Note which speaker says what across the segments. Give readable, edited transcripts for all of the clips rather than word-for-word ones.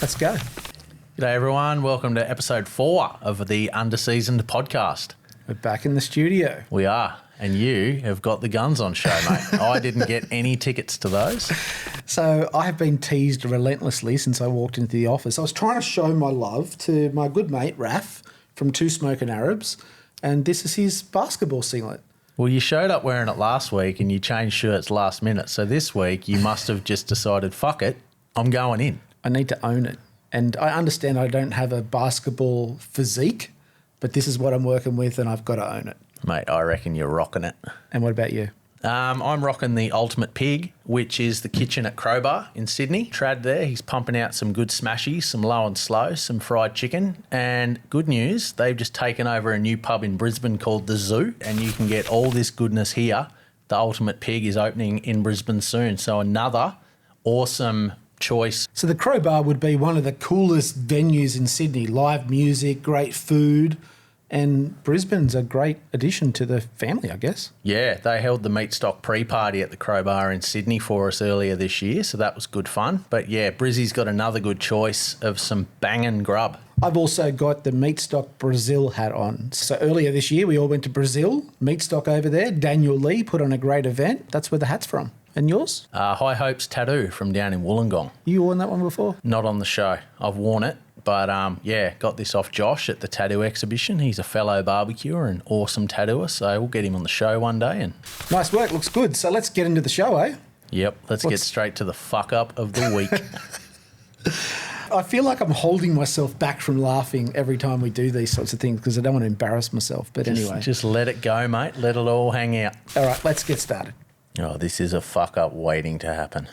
Speaker 1: Let's go.
Speaker 2: G'day everyone, welcome to episode 4 of the Under Seasoned Podcast.
Speaker 1: We're back in the studio.
Speaker 2: We are, and you have got the guns on show, mate. I didn't get any tickets to those.
Speaker 1: So I have been teased relentlessly since I walked into the office. I was trying to show my love to my good mate, Raf, from Two Smoking Arabs, and this is his basketball singlet.
Speaker 2: Well, you showed up wearing it last week and you changed shirts last minute. So this week you must have just decided, fuck it, I'm going in.
Speaker 1: I need to own it. And I understand I don't have a basketball physique, but this is what I'm working with and I've got to own it.
Speaker 2: Mate, I reckon you're rocking it.
Speaker 1: And what about you?
Speaker 2: I'm rocking the Ultimate Pig, which is the kitchen at Crowbar in Sydney. Trad there, he's pumping out some good smashies, some low and slow, some fried chicken. And good news, they've just taken over a new pub in Brisbane called The Zoo, and you can get all this goodness here. The Ultimate Pig is opening in Brisbane soon, so another awesome choice.
Speaker 1: So the Crowbar would be one of the coolest venues in Sydney. Live music, great food. And Brisbane's a great addition to the family, I guess.
Speaker 2: Yeah, they held the Meatstock pre-party at the Crowbar in Sydney for us earlier this year, so that was good fun. But yeah, Brizzy's got another good choice of some banging grub.
Speaker 1: I've also got the Meatstock Brazil hat on. So earlier this year, we all went to Brazil, Meatstock over there. Daniel Lee put on a great event. That's where the hat's from. And yours?
Speaker 2: High Hopes Tattoo from down in Wollongong.
Speaker 1: You worn that one before?
Speaker 2: Not on the show. I've worn it. But yeah, got this off Josh at the tattoo exhibition. He's a fellow barbecuer and awesome tattooer, so we'll get him on the show one day. And
Speaker 1: nice work, looks good. So let's get into the show, eh?
Speaker 2: Yep, let's get straight to the fuck up of the week.
Speaker 1: I feel like I'm holding myself back from laughing every time we do these sorts of things because I don't want to embarrass myself. But anyway.
Speaker 2: Just let it go, mate. Let it all hang out.
Speaker 1: All right, let's get started.
Speaker 2: Oh, this is a fuck up waiting to happen.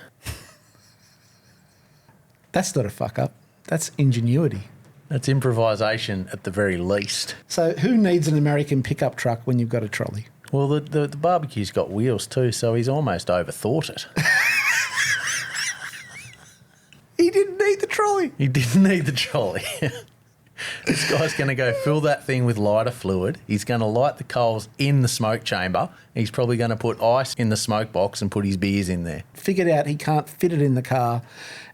Speaker 1: That's not a fuck up. That's ingenuity.
Speaker 2: That's improvisation at the very least.
Speaker 1: So who needs an American pickup truck when you've got a trolley?
Speaker 2: Well, the barbecue's got wheels too, so he's almost overthought it.
Speaker 1: He didn't need the trolley.
Speaker 2: He didn't need the trolley. This guy's going to go fill that thing with lighter fluid. He's going to light the coals in the smoke chamber. He's probably going to put ice in the smoke box and put his beers in there.
Speaker 1: Figured out he can't fit it in the car,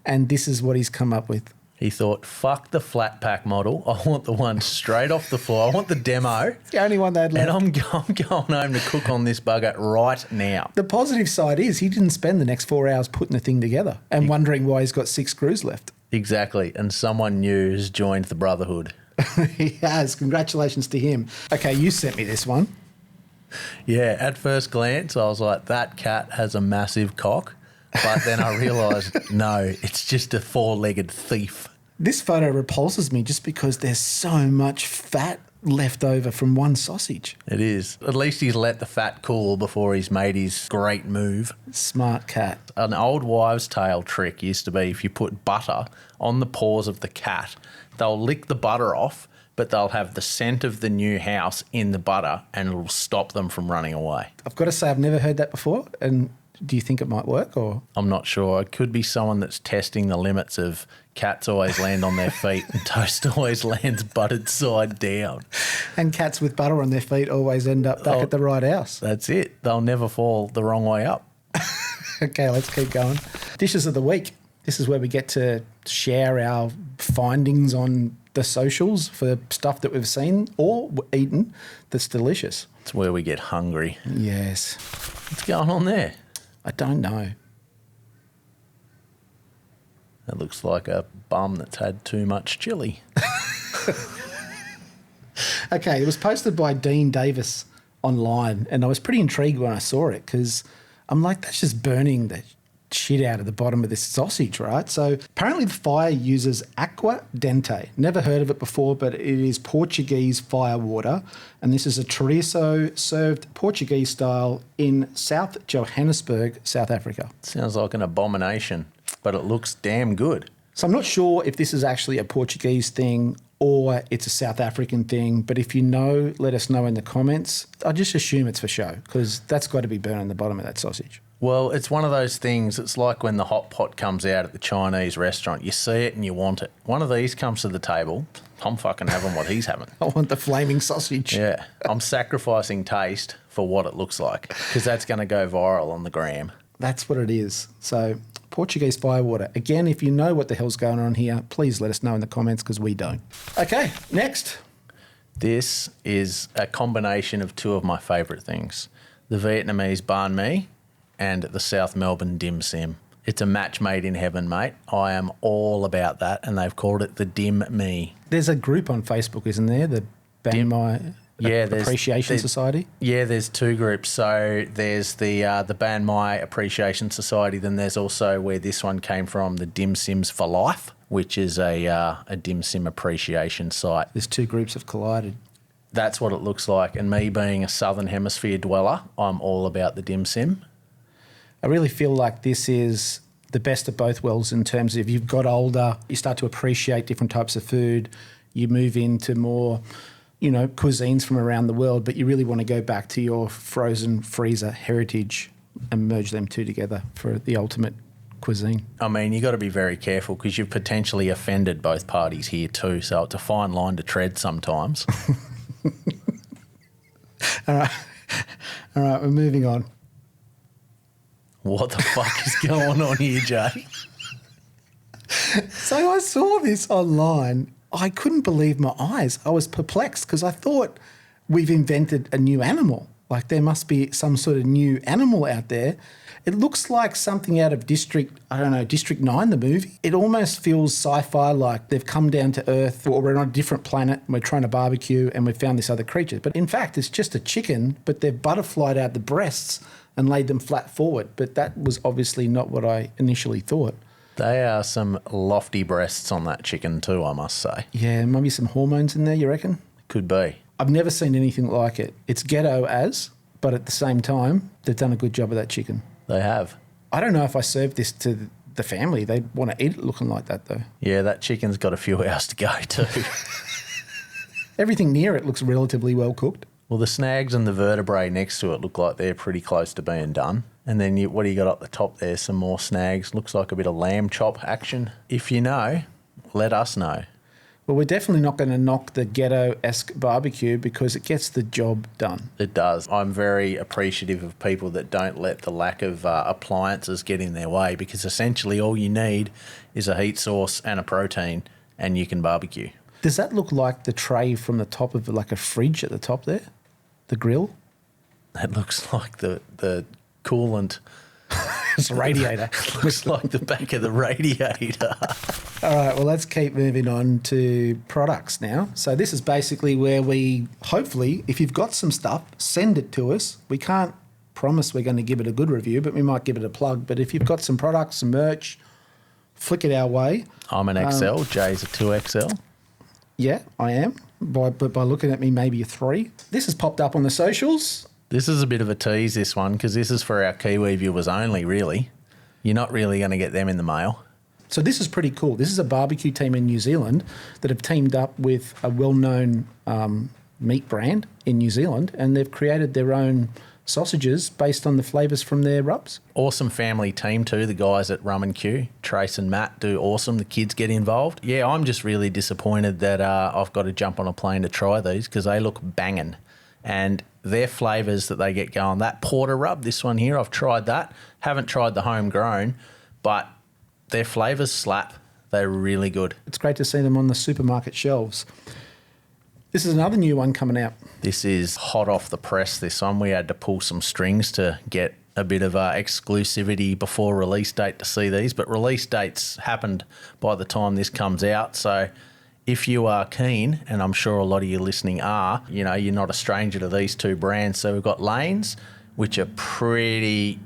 Speaker 1: and this is what he's come up with.
Speaker 2: He thought, fuck the flat pack model. I want the one straight off the floor. I want the demo.
Speaker 1: It's the only one they had left.
Speaker 2: And I'm going home to cook on this bugger right now.
Speaker 1: The positive side is he didn't spend the next 4 hours putting the thing together and wondering why he's got 6 screws left.
Speaker 2: Exactly. And someone new has joined the brotherhood.
Speaker 1: He has. Congratulations to him. Okay, you sent me this one.
Speaker 2: Yeah, at first glance, I was like, that cat has a massive cock. But then I realised, no, it's just a 4-legged thief.
Speaker 1: This photo repulses me just because there's so much fat left over from one sausage.
Speaker 2: It is. At least he's let the fat cool before he's made his great move.
Speaker 1: Smart cat.
Speaker 2: An old wives' tale trick used to be if you put butter on the paws of the cat, they'll lick the butter off, but they'll have the scent of the new house in the butter and it'll stop them from running away.
Speaker 1: I've got to say I've never heard that before. And do you think it might work or?
Speaker 2: I'm not sure. It could be someone that's testing the limits of cats always land on their feet and toast always lands buttered side down.
Speaker 1: And cats with butter on their feet always end up back at the right house.
Speaker 2: That's it. They'll never fall the wrong way up.
Speaker 1: Okay, let's keep going. Dishes of the week. This is where we get to share our findings on the socials for stuff that we've seen or eaten that's delicious.
Speaker 2: It's where we get hungry.
Speaker 1: Yes.
Speaker 2: What's going on there?
Speaker 1: I don't know.
Speaker 2: That looks like a bum that's had too much chili.
Speaker 1: Okay, it was posted by Dean Davis online, and I was pretty intrigued when I saw it because I'm like, that's just burning the shit out of the bottom of this sausage, right? So apparently the fire uses aqua dente. Never heard of it before, but it is Portuguese fire water. And this is a chorizo served Portuguese style in South Johannesburg, South Africa.
Speaker 2: Sounds like an abomination, but it looks damn good.
Speaker 1: So I'm not sure if this is actually a Portuguese thing or it's a South African thing, but if you know, let us know in the comments. I just assume it's for show because that's got to be burning the bottom of that sausage.
Speaker 2: Well, it's one of those things, it's like when the hot pot comes out at the Chinese restaurant. You see it and you want it. One of these comes to the table, I'm fucking having what he's having.
Speaker 1: I want the flaming sausage.
Speaker 2: Yeah, I'm sacrificing taste for what it looks like because that's going to go viral on the gram.
Speaker 1: That's what it is. So Portuguese firewater. Again, if you know what the hell's going on here, please let us know in the comments because we don't. Okay, next.
Speaker 2: This is a combination of two of my favourite things, the Vietnamese banh mi and the South Melbourne dim sim. It's a match made in heaven, mate. I am all about that, and they've called it the dim me.
Speaker 1: There's a group on Facebook, isn't there? The Banh Mi Appreciation Society?
Speaker 2: Yeah, there's two groups. So there's the Banh Mi Appreciation Society, then there's also where this one came from, the Dim Sims for Life, which is a dim sim appreciation site.
Speaker 1: There's two groups have collided.
Speaker 2: That's what it looks like. And me being a Southern Hemisphere dweller, I'm all about the dim sim.
Speaker 1: I really feel like this is the best of both worlds in terms of you've got older, you start to appreciate different types of food, you move into more, cuisines from around the world, but you really want to go back to your frozen freezer heritage and merge them two together for the ultimate cuisine.
Speaker 2: I mean, you got to be very careful because you've potentially offended both parties here too, so it's a fine line to tread sometimes.
Speaker 1: All right, we're moving on.
Speaker 2: What the fuck is going on here, Jay?
Speaker 1: So I saw this online. I couldn't believe my eyes. I was perplexed because I thought we've invented a new animal. Like there must be some sort of new animal out there. It looks like something out of District 9, the movie. It almost feels sci-fi, like they've come down to Earth or we're on a different planet and we're trying to barbecue and we've found this other creature. But in fact, it's just a chicken, but they've butterflied out the breasts and laid them flat forward. But that was obviously not what I initially thought.
Speaker 2: They are some lofty breasts on that chicken too, I must say.
Speaker 1: Yeah, maybe some hormones in there, you reckon?
Speaker 2: Could be.
Speaker 1: I've never seen anything like it. It's ghetto but at the same time, they've done a good job of that chicken.
Speaker 2: They have.
Speaker 1: I don't know if I served this to the family. They'd want to eat it looking like that, though.
Speaker 2: Yeah, that chicken's got a few hours to go too.
Speaker 1: Everything near it looks relatively well cooked.
Speaker 2: Well, the snags and the vertebrae next to it look like they're pretty close to being done. And then what do you got up the top there? Some more snags. Looks like a bit of lamb chop action. If you know, let us know.
Speaker 1: Well, we're definitely not going to knock the ghetto-esque barbecue because it gets the job done.
Speaker 2: It does. I'm very appreciative of people that don't let the lack of appliances get in their way because essentially all you need is a heat source and a protein and you can barbecue.
Speaker 1: Does that look like the tray from the top of like a fridge at the top there? The grill?
Speaker 2: That looks like the coolant.
Speaker 1: It's a radiator.
Speaker 2: Looks like the back of the radiator.
Speaker 1: All right, well, let's keep moving on to products now. So this is basically where we, hopefully, if you've got some stuff, send it to us. We can't promise we're going to give it a good review, but we might give it a plug. But if you've got some products, some merch, flick it our way.
Speaker 2: I'm an XL, Jay's a 2XL.
Speaker 1: Yeah, I am. But by looking at me, maybe a 3. This has popped up on the socials.
Speaker 2: This is a bit of a tease, this one, because this is for our Kiwi viewers only, really. You're not really going to get them in the mail.
Speaker 1: So this is pretty cool. This is a barbecue team in New Zealand that have teamed up with a well-known meat brand in New Zealand, and they've created their own sausages based on the flavours from their rubs.
Speaker 2: Awesome family team too, the guys at Rum and Q. Trace and Matt do awesome. The kids get involved. Yeah, I'm just really disappointed that I've got to jump on a plane to try these because they look banging. And their flavours that they get going, that porter rub, this one here, I've tried that. Haven't tried the homegrown, but their flavours slap. They're really good.
Speaker 1: It's great to see them on the supermarket shelves. This is another new one coming out.
Speaker 2: This is hot off the press, this one. We had to pull some strings to get a bit of exclusivity before release date to see these, but release dates happened by the time this comes out. So if you are keen, and I'm sure a lot of you listening are, you're not a stranger to these two brands. So we've got Lanes, which are pretty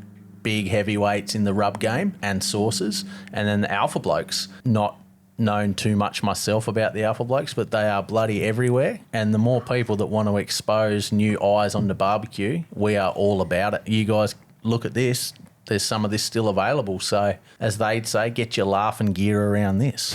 Speaker 2: big heavyweights in the rub game and sauces, and then the Alpha Blokes. Not known too much myself about the Alpha Blokes, but they are bloody everywhere. And the more people that want to expose new eyes onto barbecue, we are all about it. You guys look at this. There's some of this still available. So as they'd say, get your laughing gear around this.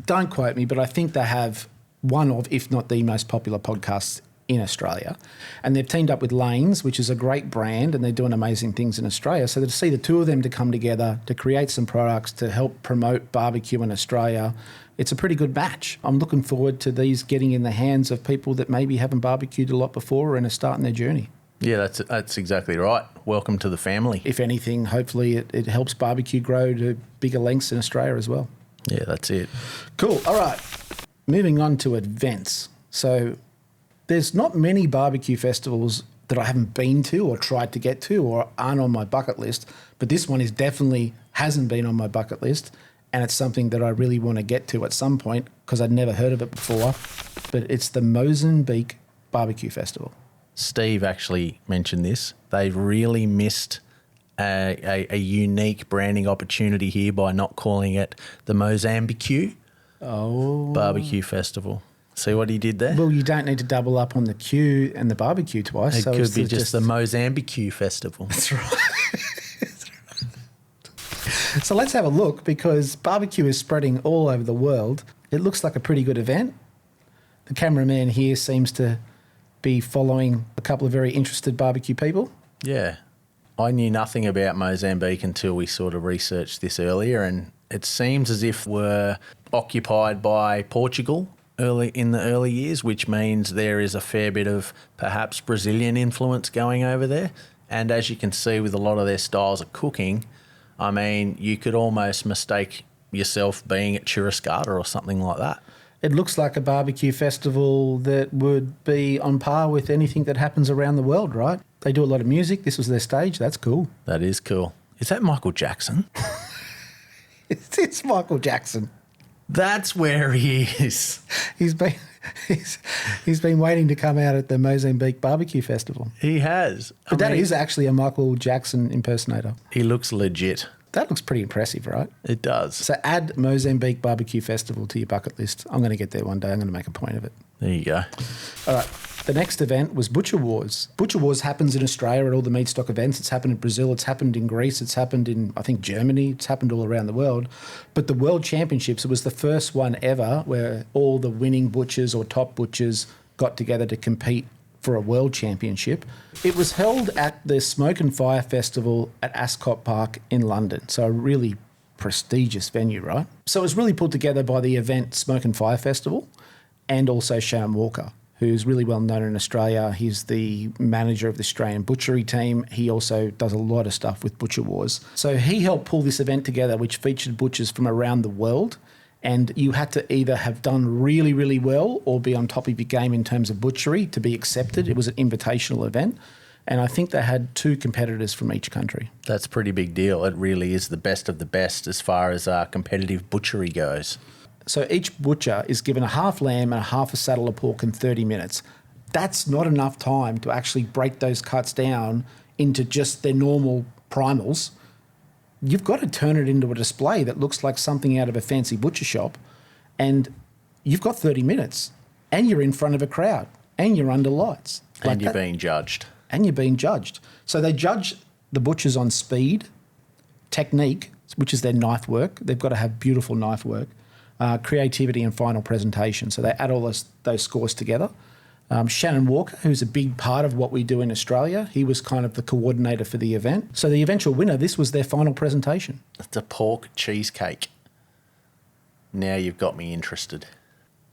Speaker 1: Don't quote me, but I think they have one of, if not the most popular podcasts in Australia. And they've teamed up with Lanes, which is a great brand, and they're doing amazing things in Australia. So to see the two of them to come together to create some products to help promote barbecue in Australia, it's a pretty good match. I'm looking forward to these getting in the hands of people that maybe haven't barbecued a lot before and are starting their journey.
Speaker 2: Yeah, that's exactly right. Welcome to the family.
Speaker 1: If anything, hopefully it helps barbecue grow to bigger lengths in Australia as well.
Speaker 2: Yeah, that's it.
Speaker 1: Cool. All right. Moving on to events. So there's not many barbecue festivals that I haven't been to or tried to get to or aren't on my bucket list, but this one is definitely hasn't been on my bucket list, and it's something that I really want to get to at some point because I'd never heard of it before, but it's the Mozambique BBQ Festival.
Speaker 2: Steve actually mentioned this. They've really missed a unique branding opportunity here by not calling it the Mozambique BBQ Festival. See what he did there?
Speaker 1: Well, you don't need to double up on the Q and the barbecue twice.
Speaker 2: It could be just the Mozambique Festival.
Speaker 1: That's right. So let's have a look, because barbecue is spreading all over the world. It looks like a pretty good event. The cameraman here seems to be following a couple of very interested barbecue people.
Speaker 2: Yeah. I knew nothing about Mozambique until we sort of researched this earlier, and it seems as if we're occupied by Portugal in the early years, which means there is a fair bit of perhaps Brazilian influence going over there. And as you can see with a lot of their styles of cooking, I mean, you could almost mistake yourself being at Churrascada or something like that.
Speaker 1: It looks like a barbecue festival that would be on par with anything that happens around the world, right? They do a lot of music. This was their stage. That's cool.
Speaker 2: That is cool. Is that Michael Jackson?
Speaker 1: It's Michael Jackson.
Speaker 2: That's where he is.
Speaker 1: He's been waiting to come out at the Mozambique BBQ Festival.
Speaker 2: He has.
Speaker 1: But that is actually a Michael Jackson impersonator.
Speaker 2: He looks legit.
Speaker 1: That looks pretty impressive, right?
Speaker 2: It does.
Speaker 1: So add Mozambique BBQ Festival to your bucket list. I'm going to get there one day. I'm going to make a point of it.
Speaker 2: There you go.
Speaker 1: All right. The next event was Butcher Wars. Butcher Wars happens in Australia at all the Meatstock events. It's happened in Brazil. It's happened in Greece. It's happened in, I think, Germany. It's happened all around the world. But the World Championships, it was the first one ever where all the winning butchers or top butchers got together to compete for a world championship. It was held at the Smoke and Fire Festival at Ascot Park in London. So a really prestigious venue, right? So it was really put together by the event Smoke and Fire Festival and also Shannon Walker, who's really well known in Australia. He's the manager of the Australian butchery team. He also does a lot of stuff with Butcher Wars. So he helped pull this event together, which featured butchers from around the world. And you had to either have done really, really well or be on top of your game in terms of butchery to be accepted. It was an invitational event. And I think they had 2 competitors from each country.
Speaker 2: That's a pretty big deal. It really is the best of the best as far as competitive butchery goes.
Speaker 1: So each butcher is given a half lamb and a half a saddle of pork in 30 minutes. That's not enough time to actually break those cuts down into just their normal primals. You've got to turn it into a display that looks like something out of a fancy butcher shop, and you've got 30 minutes, and you're in front of a crowd, and you're under lights.
Speaker 2: And you're being judged.
Speaker 1: And you're being judged. So they judge the butchers on speed, technique, which is their knife work. They've got to have beautiful knife work, creativity and final presentation. So they add all those scores together. Shannon Walker, who's a big part of what we do in Australia, he was kind of the coordinator for the event. So the eventual winner, this was their final presentation.
Speaker 2: It's a pork cheesecake. Now you've got me interested.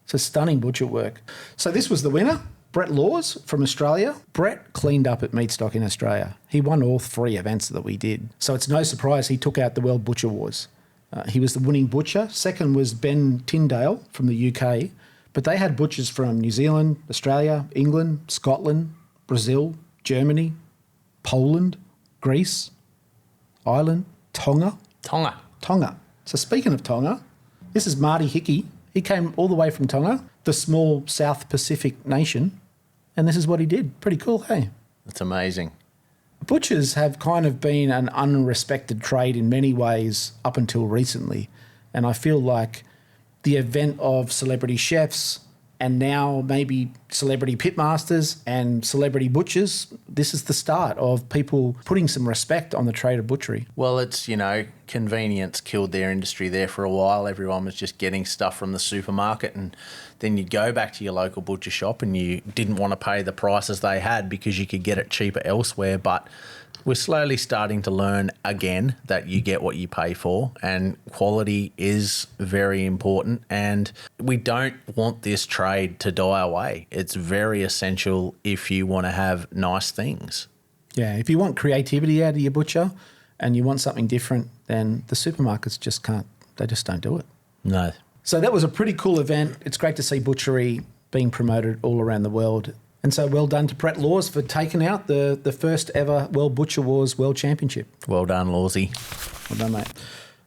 Speaker 1: It's stunning butcher work. So this was the winner, Brett Laws from Australia. Brett cleaned up at Meatstock in Australia. He won all 3 events that we did. So it's no surprise he took out the World Butcher Wars. He was the winning butcher. Second was Ben Tyndale from the UK. But they had butchers from New Zealand, Australia, England, Scotland, Brazil, Germany, Poland, Greece, Ireland, Tonga. Tonga. So speaking of Tonga, this is Marty Hickey. He came all the way from Tonga, the small South Pacific nation, and this is what he did. Pretty cool, hey?
Speaker 2: That's amazing.
Speaker 1: Butchers have kind of been an unrespected trade in many ways up until recently, and I feel like the event of celebrity chefs and now maybe celebrity pitmasters and celebrity butchers, this is the start of people putting some respect on the trade of butchery.
Speaker 2: Well, it's, convenience killed their industry there for a while. Everyone was just getting stuff from the supermarket, and then you'd go back to your local butcher shop and you didn't want to pay the prices they had because you could get it cheaper elsewhere. But We're slowly starting to learn again that you get what you pay for, and quality is very important, and we don't want this trade to die away. It's very essential if you want to have nice things.
Speaker 1: Yeah, if you want creativity out of your butcher and you want something different, then the supermarkets just don't do it.
Speaker 2: No.
Speaker 1: So that was a pretty cool event. It's great to see butchery being promoted all around the world. And so well done to Pret Laws for taking out the first ever World Butcher Wars World Championship.
Speaker 2: Well done, Lawsy.
Speaker 1: Well done, mate.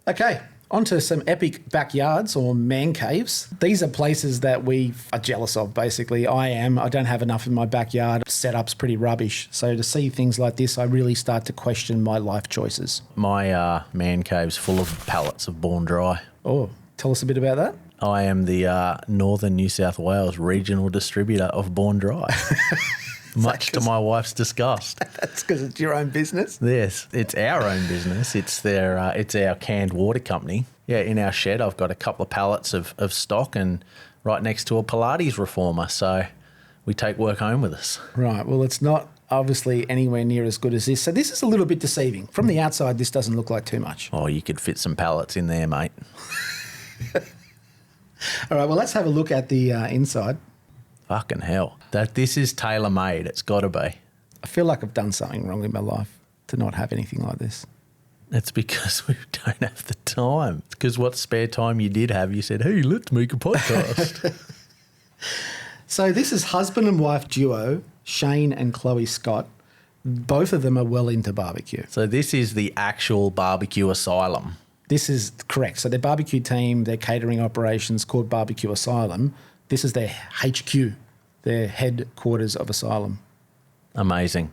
Speaker 1: Okay, on to some epic backyards or man caves. These are places that we are jealous of, basically. I don't have enough in my backyard. Setup's pretty rubbish. So to see things like this, I really start to question my life choices.
Speaker 2: My man cave's full of pallets of Born Dry.
Speaker 1: Oh, tell us a bit about that.
Speaker 2: I am the Northern New South Wales regional distributor of Born Dry, much to my wife's disgust.
Speaker 1: That's because it's your own business?
Speaker 2: Yes, it's our own business. It's our canned water company. Yeah, in our shed, I've got a couple of pallets of stock and right next to a Pilates reformer. So we take work home with us.
Speaker 1: Right. Well, it's not obviously anywhere near as good as this. So this is a little bit deceiving. From the outside, this doesn't look like too much.
Speaker 2: Oh, you could fit some pallets in there, mate.
Speaker 1: All right, well, let's have a look at the inside.
Speaker 2: Fucking hell. This is tailor-made. It's got to be.
Speaker 1: I feel like I've done something wrong in my life to not have anything like this.
Speaker 2: It's because we don't have the time. It's because what spare time you did have, you said, hey, let's make a podcast.
Speaker 1: So this is husband and wife duo, Shane and Chloe Scott. Both of them are well into barbecue.
Speaker 2: So this is the actual barbecue asylum.
Speaker 1: This is correct. So their barbecue team, their catering operations called Barbecue Asylum. This is their HQ, their headquarters of Asylum.
Speaker 2: Amazing.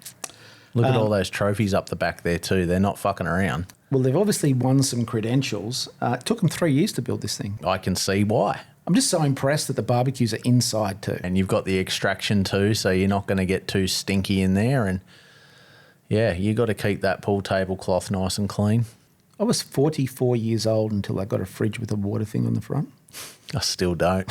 Speaker 2: Look at all those trophies up the back there too. They're not fucking around.
Speaker 1: Well, they've obviously won some credentials. It took them 3 years to build this thing.
Speaker 2: I can see why.
Speaker 1: I'm just so impressed that the barbecues are inside too.
Speaker 2: And you've got the extraction too, so you're not going to get too stinky in there. And yeah, you got to keep that pool tablecloth nice and clean.
Speaker 1: I was 44 years old until I got a fridge with a water thing on the front.
Speaker 2: I still don't.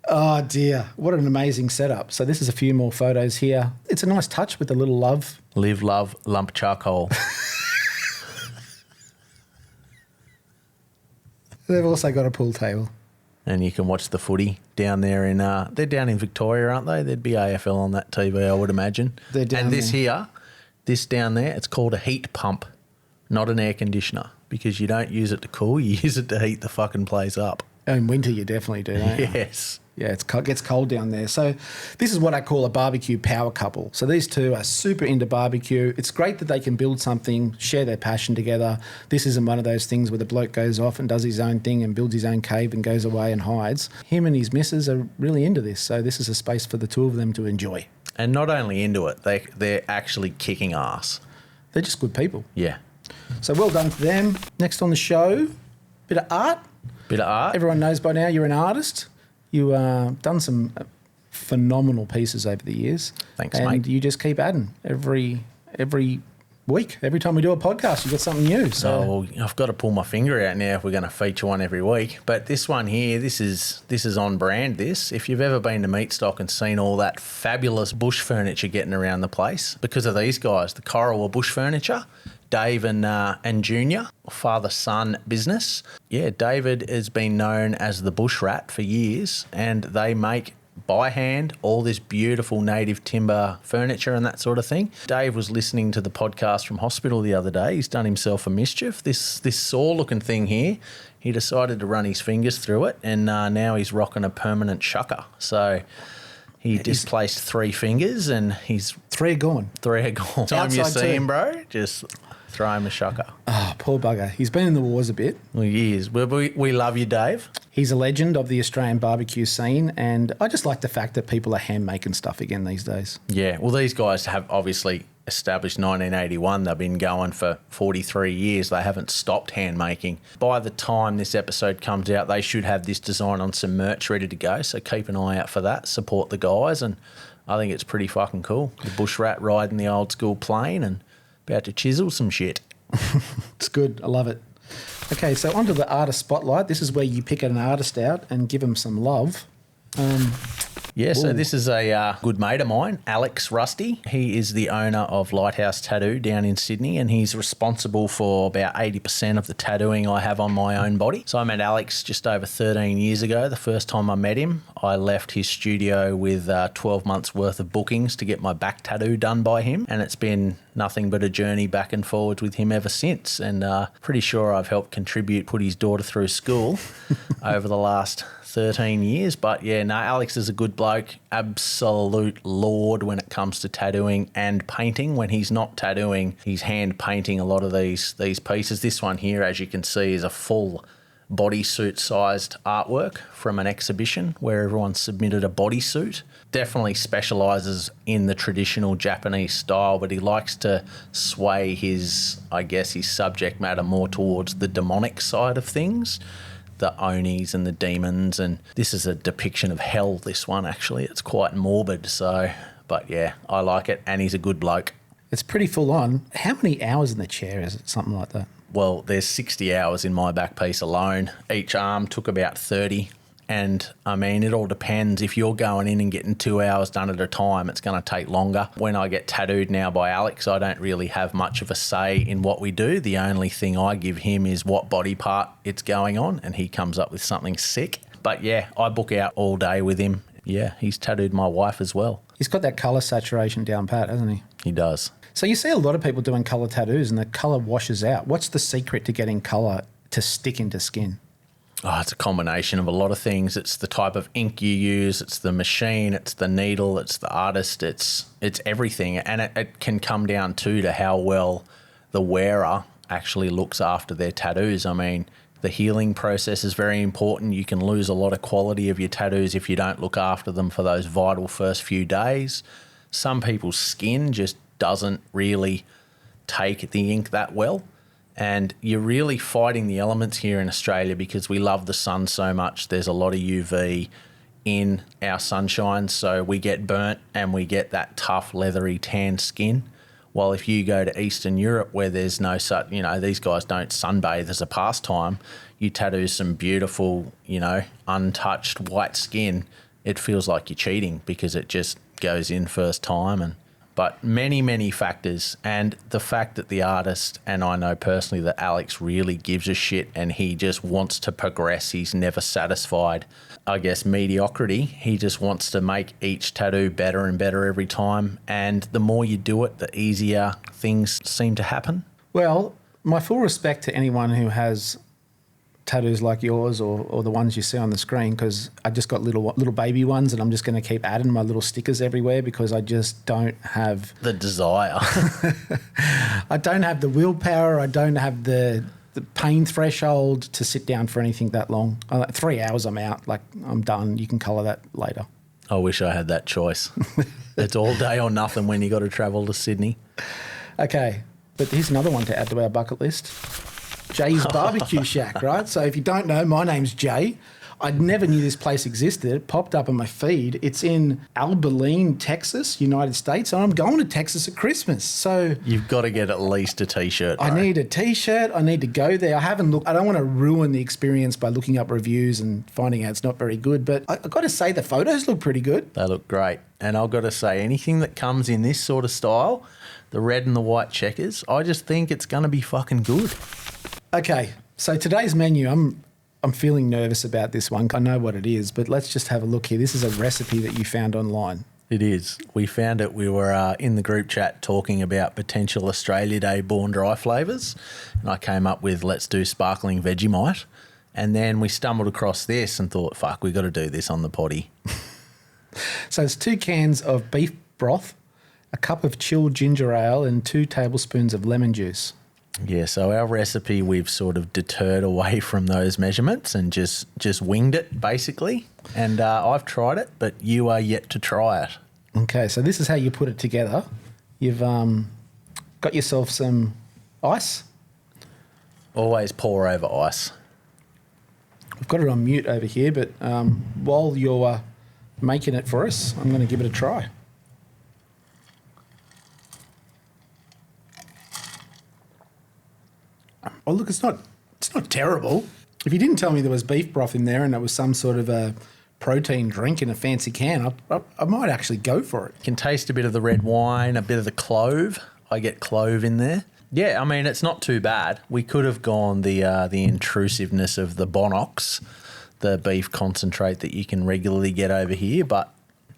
Speaker 1: Oh, dear. What an amazing setup. So this is a few more photos here. It's a nice touch with the little love.
Speaker 2: Live, love, lump charcoal.
Speaker 1: They've also got a pool table.
Speaker 2: And you can watch the footy down there in... they're down in Victoria, aren't they? There'd be AFL on that TV, I would imagine.
Speaker 1: They're down
Speaker 2: and this down there, it's called a heat pump. Not an air conditioner, because you don't use it to cool, you use it to heat the fucking place up.
Speaker 1: In winter, you definitely do, don't you?
Speaker 2: Yes.
Speaker 1: Yeah, it gets cold down there. So this is what I call a barbecue power couple. So these two are super into barbecue. It's great that they can build something, share their passion together. This isn't one of those things where the bloke goes off and does his own thing and builds his own cave and goes away and hides. Him and his missus are really into this. So this is a space for the two of them to enjoy.
Speaker 2: And not only into it, they're actually kicking ass.
Speaker 1: They're just good people.
Speaker 2: Yeah.
Speaker 1: So well done to them. Next on the show, bit of art.
Speaker 2: Bit of art.
Speaker 1: Everyone knows by now you're an artist. You've done some phenomenal pieces over the years.
Speaker 2: Thanks,
Speaker 1: and
Speaker 2: mate.
Speaker 1: And you just keep adding every week. Every time we do a podcast, you've got something new. So
Speaker 2: well, I've got to pull my finger out now if we're going to feature one every week. But this one here, this is on brand, this. If you've ever been to Meatstock and seen all that fabulous bush furniture getting around the place, because of these guys, the Corowa Bush Furniture, Dave and Junior, father-son business. Yeah, David has been known as the bush rat for years, and they make by hand all this beautiful native timber furniture and that sort of thing. Dave was listening to the podcast from hospital the other day. He's done himself a mischief. This saw-looking thing here, he decided to run his fingers through it, and now he's rocking a permanent shucker. So he displaced 3 fingers, and he's...
Speaker 1: 3 are gone.
Speaker 2: 3 are gone. Time you see him, bro, just... throw him a shocker.
Speaker 1: Oh, poor bugger. He's been in the wars a bit.
Speaker 2: Well, he is. We love you, Dave.
Speaker 1: He's a legend of the Australian barbecue scene, and I just like the fact that people are hand-making stuff again these days.
Speaker 2: Yeah, well, these guys have obviously established 1981. They've been going for 43 years. They haven't stopped hand-making. By the time this episode comes out, they should have this design on some merch ready to go, so keep an eye out for that. Support the guys, and I think it's pretty fucking cool. The bush rat riding the old-school plane and... about to chisel some shit.
Speaker 1: It's good. I love it. Okay, so onto the artist spotlight. This is where you pick an artist out and give them some love.
Speaker 2: Yeah, so this is a good mate of mine, Alex Rusty. He is the owner of Lighthouse Tattoo down in Sydney, and he's responsible for about 80% of the tattooing I have on my own body. So I met Alex just over 13 years ago. The first time I met him, I left his studio with 12 months worth of bookings to get my back tattoo done by him, and it's been nothing but a journey back and forwards with him ever since. And pretty sure I've helped contribute, put his daughter through school over the last 13 years. But yeah, no, Alex is a good bloke, absolute lord when it comes to tattooing and painting. When he's not tattooing, he's hand painting a lot of these pieces. This one here, as you can see, is a full bodysuit sized artwork from an exhibition where everyone submitted a bodysuit. Definitely specialises in the traditional Japanese style, but he likes to sway his subject matter more towards the demonic side of things, the onis and the demons. And this is a depiction of hell, this one actually. It's quite morbid, so, but yeah, I like it, and he's a good bloke.
Speaker 1: It's pretty full on. How many hours in the chair is it, something like that?
Speaker 2: Well, there's 60 hours in my back piece alone. Each arm took about 30. And I mean, it all depends. If you're going in and getting 2 hours done at a time, it's going to take longer. When I get tattooed now by Alex, I don't really have much of a say in what we do. The only thing I give him is what body part it's going on, and he comes up with something sick. But yeah, I book out all day with him. Yeah, he's tattooed my wife as well.
Speaker 1: He's got that colour saturation down pat, hasn't he?
Speaker 2: He does.
Speaker 1: So you see a lot of people doing colour tattoos and the colour washes out. What's the secret to getting colour to stick into skin?
Speaker 2: Oh, it's a combination of a lot of things. It's the type of ink you use, it's the machine, it's the needle, it's the artist, it's everything. And it can come down to how well the wearer actually looks after their tattoos. I mean, the healing process is very important. You can lose a lot of quality of your tattoos if you don't look after them for those vital first few days. Some people's skin just doesn't really take the ink that well. And you're really fighting the elements here in Australia because we love the sun so much. There's a lot of UV in our sunshine, so we get burnt and we get that tough, leathery, tan skin. While if you go to Eastern Europe where there's no such, these guys don't sunbathe as a pastime, you tattoo some beautiful, untouched white skin, it feels like you're cheating because it just goes in first time. But many, many factors, and the fact that the artist, and I know personally that Alex really gives a shit and he just wants to progress. He's never satisfied, mediocrity. He just wants to make each tattoo better and better every time. And the more you do it, the easier things seem to happen.
Speaker 1: Well, my full respect to anyone who has tattoos like yours or the ones you see on the screen, because I just got little baby ones and I'm just going to keep adding my little stickers everywhere because I just don't have
Speaker 2: the desire.
Speaker 1: I don't have the willpower. I don't have the pain threshold to sit down for anything that long. 3 hours I'm out, I'm done. You can colour that later.
Speaker 2: I wish I had that choice. It's all day or nothing when you got to travel to Sydney.
Speaker 1: Okay, but here's another one to add to our bucket list. Jay's BBQ Shack, right? So if you don't know, my name's Jay. I never knew this place existed. It popped up on my feed. It's in Abilene, Texas, United States. And I'm going to Texas at Christmas. So
Speaker 2: you've got to get at least a T-shirt.
Speaker 1: I need a T-shirt. I need to go there. I haven't looked. I don't want to ruin the experience by looking up reviews and finding out it's not very good. But I've got to say the photos look pretty good.
Speaker 2: They look great. And I've got to say anything that comes in this sort of style, the red and the white checkers, I just think it's going to be fucking good.
Speaker 1: Okay, so today's menu, I'm feeling nervous about this one. I know what it is, but let's just have a look here. This is a recipe that you found online.
Speaker 2: It is. We found it. We were in the group chat talking about potential Australia Day born dry flavours, and I came up with let's do sparkling Vegemite, and then we stumbled across this and thought, fuck, we got to do this on the potty.
Speaker 1: So it's 2 cans of beef broth, a cup of chilled ginger ale, and 2 tablespoons of lemon juice.
Speaker 2: Yeah, so our recipe, we've sort of deterred away from those measurements and just winged it, basically. And I've tried it, but you are yet to try it.
Speaker 1: Okay, so this is how you put it together. You've got yourself some ice.
Speaker 2: Always pour over ice.
Speaker 1: I've got it on mute over here, but while you're making it for us, I'm going to give it a try. Oh, look, it's not terrible. If you didn't tell me there was beef broth in there and it was some sort of a protein drink in a fancy can, I might actually go for it.
Speaker 2: You can taste a bit of the red wine, a bit of the clove. I get clove in there. Yeah, I mean, it's not too bad. We could have gone the intrusiveness of the Bonox, the beef concentrate that you can regularly get over here, but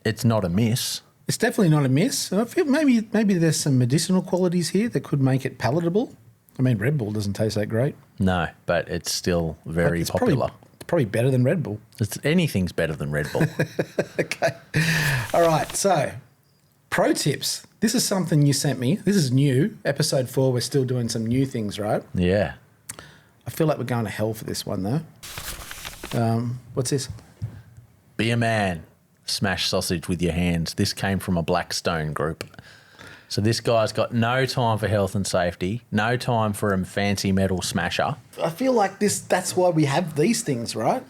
Speaker 2: it's not a miss.
Speaker 1: It's definitely not a miss. And I feel maybe there's some medicinal qualities here that could make it palatable. I mean, Red Bull doesn't taste that great.
Speaker 2: No, but it's still very popular.
Speaker 1: It's probably better than Red Bull.
Speaker 2: Anything's better than Red Bull.
Speaker 1: Okay. All right. So, pro tips. This is something you sent me. This is new. Episode 4, we're still doing some new things, right?
Speaker 2: Yeah.
Speaker 1: I feel like we're going to hell for this one, though. What's this?
Speaker 2: Be a man. Smash sausage with your hands. This came from a Blackstone group. So this guy's got no time for health and safety, no time for a fancy metal smasher.
Speaker 1: I feel like that's why we have these things, right?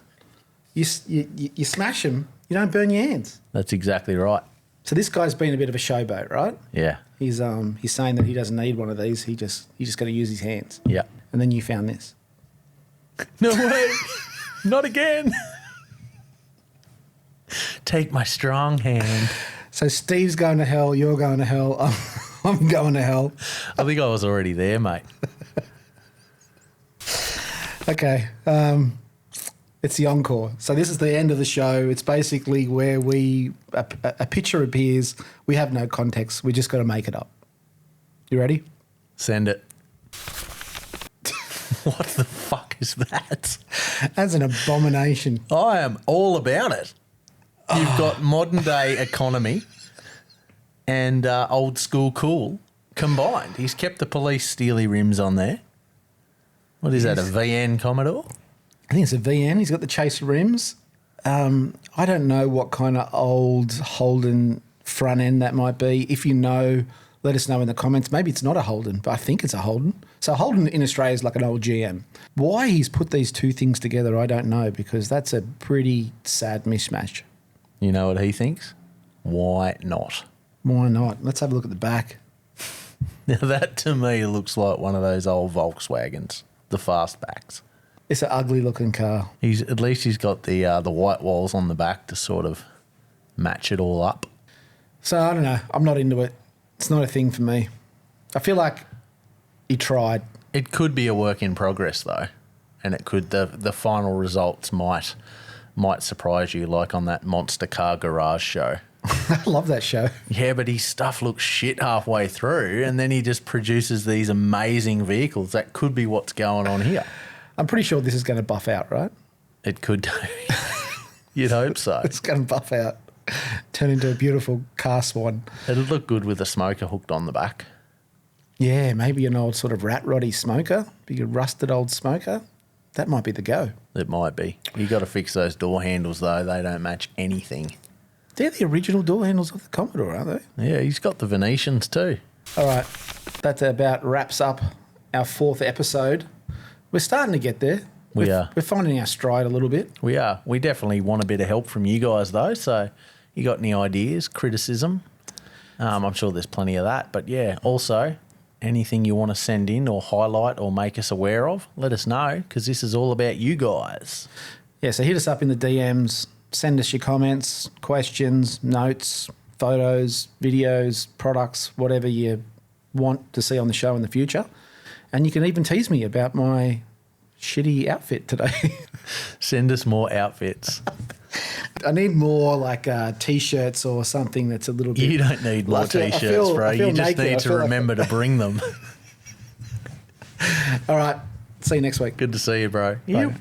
Speaker 1: You smash them, you don't burn your hands.
Speaker 2: That's exactly right.
Speaker 1: So this guy's been a bit of a showboat, right?
Speaker 2: Yeah.
Speaker 1: He's saying that he doesn't need one of these. He's just got to use his hands.
Speaker 2: Yeah.
Speaker 1: And then you found this.
Speaker 2: No way. Not again. Take my strong hand.
Speaker 1: So Steve's going to hell, you're going to hell, I'm going to hell.
Speaker 2: I think I was already there, mate.
Speaker 1: Okay. It's the Encore. So this is the end of the show. It's basically where a picture appears. We have no context. We just got to make it up. You ready?
Speaker 2: Send it. What the fuck is that?
Speaker 1: That's an abomination.
Speaker 2: I am all about it. You've got modern day economy and old school cool combined. He's kept the police steely rims on there. What is that, a VN Commodore?
Speaker 1: I think it's a VN. He's got the chase rims. I don't know what kind of old Holden front end that might be. If you know, let us know in the comments. Maybe it's not a Holden, but I think it's a Holden. So Holden in Australia is like an old GM. Why he's put these two things together, I don't know, because that's a pretty sad mismatch.
Speaker 2: You know what he thinks? Why not?
Speaker 1: Why not? Let's have a look at the back.
Speaker 2: Now that to me looks like one of those old Volkswagens, the fastbacks.
Speaker 1: It's an ugly looking car.
Speaker 2: At least he's got the white walls on the back to sort of match it all up.
Speaker 1: So I don't know. I'm not into it. It's not a thing for me. I feel like he tried.
Speaker 2: It could be a work in progress though, and it could the final results might surprise you, like on that Monster Car Garage show.
Speaker 1: I love that show.
Speaker 2: Yeah, but his stuff looks shit halfway through, and then he just produces these amazing vehicles. That could be what's going on here.
Speaker 1: I'm pretty sure this is going to buff out, right?
Speaker 2: It could do. You'd hope so.
Speaker 1: It's going to buff out, turn into a beautiful car swan.
Speaker 2: It'd look good with a smoker hooked on the back.
Speaker 1: Yeah, maybe an old sort of rat roddy smoker, be a rusted old smoker. That might be the go.
Speaker 2: It might be. You got to fix those door handles though. They don't match anything.
Speaker 1: They're the original door handles of the Commodore, aren't they?
Speaker 2: Yeah, he's got the Venetians too.
Speaker 1: All right, that about wraps up our 4th episode. We're starting to get there.
Speaker 2: We are.
Speaker 1: We're finding our stride a little bit.
Speaker 2: We are. We definitely want a bit of help from you guys though. So you got any ideas, criticism? I'm sure there's plenty of that. But yeah, also anything you want to send in or highlight or make us aware of, let us know, because this is all about you guys.
Speaker 1: Yeah, so hit us up in the DMs. Send us your comments, questions, notes, photos, videos, products, whatever you want to see on the show in the future. And you can even tease me about my shitty outfit today.
Speaker 2: Send us more outfits.
Speaker 1: I need more like T-shirts or something that's a little bit...
Speaker 2: You don't need more T-shirts, bro. You just need to remember to bring them.
Speaker 1: All right. See you next week.
Speaker 2: Good to see you, bro.
Speaker 1: Bye.